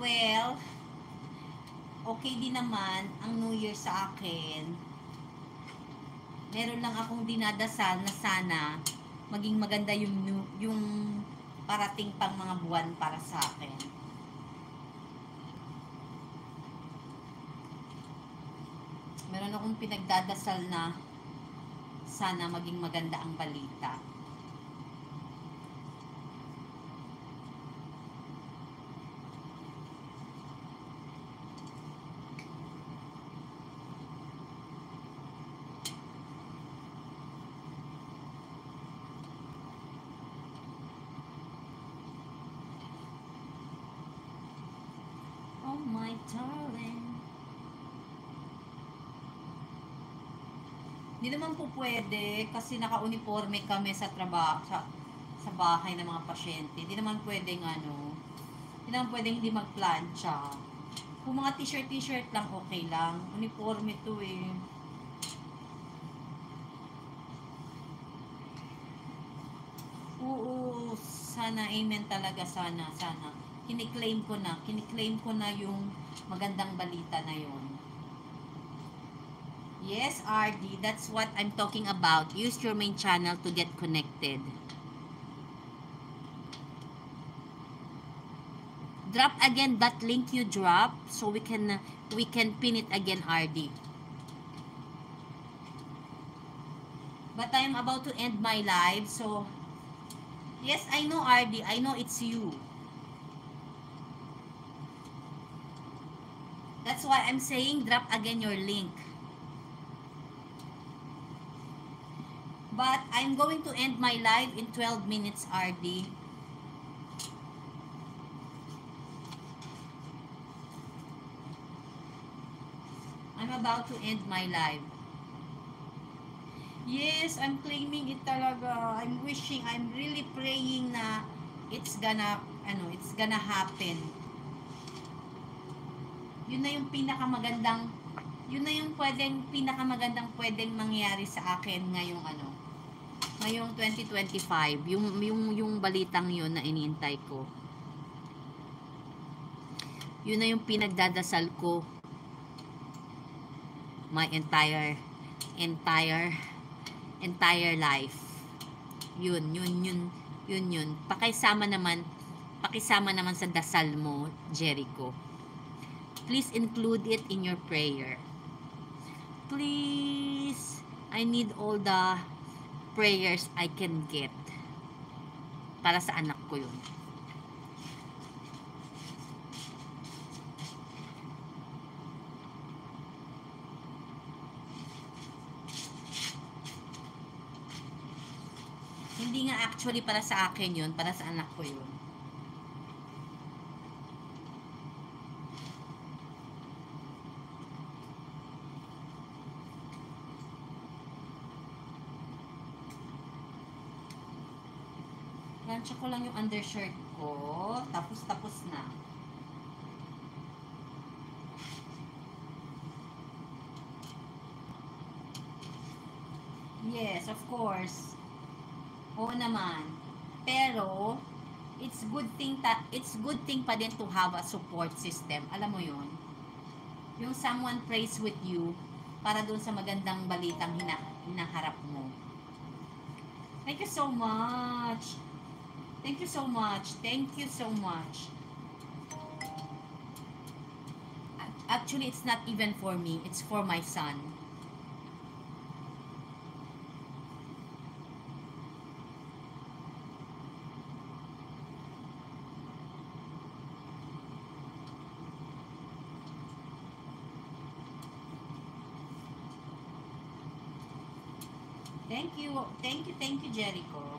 Well, okay din naman ang New Year sa akin. Meron lang akong dinadasal na sana maging maganda yung parating pang mga buwan para sa akin. Meron akong pinagdadasal na sana maging maganda ang balita. Oh my darling. Hindi naman po pwede kasi naka-uniforme kami sa trabaho, sa bahay ng mga pasyente. Hindi naman pwedeng hindi naman pwedeng hindi magplancha. Kung mga t-shirt lang, okay lang. Uniforme to eh. Oo, sana, amen talaga, sana. Kiniklaim ko na yung magandang balita na yun. Yes, RD, that's what I'm talking about. Use your main channel to get connected. Drop again that link you drop so we can pin it again, RD. But I'm about to end my live, so yes, I know, RD. I know it's you. That's why I'm saying drop again your link. But I'm going to end my live in 12 minutes, RD. I'm about to end my live. Yes, I'm claiming it talaga. I'm wishing, I'm really praying na it's gonna happen. Yun na yung pinakamagandang pwedeng mangyari sa akin ngayong 2025, yung balitang yun na iniintay ko. Yun na yung pinagdadasal ko my entire life. Yun. Pakisama naman sa dasal mo, Jericho. Please include it in your prayer. Please, I need all the prayers I can get para sa anak ko yun. Hindi nga actually para sa akin yun, para sa anak ko yun. Lansya ko lang yung undershirt ko. Tapos na. Yes, of course. Oo naman. Pero, it's good thing pa din to have a support system. Alam mo yun? Yung someone prays with you para dun sa magandang balitang hinaharap mo. Thank you so much. Thank you so much. Thank you so much. Actually, it's not even for me. It's for my son. Thank you, Jericho.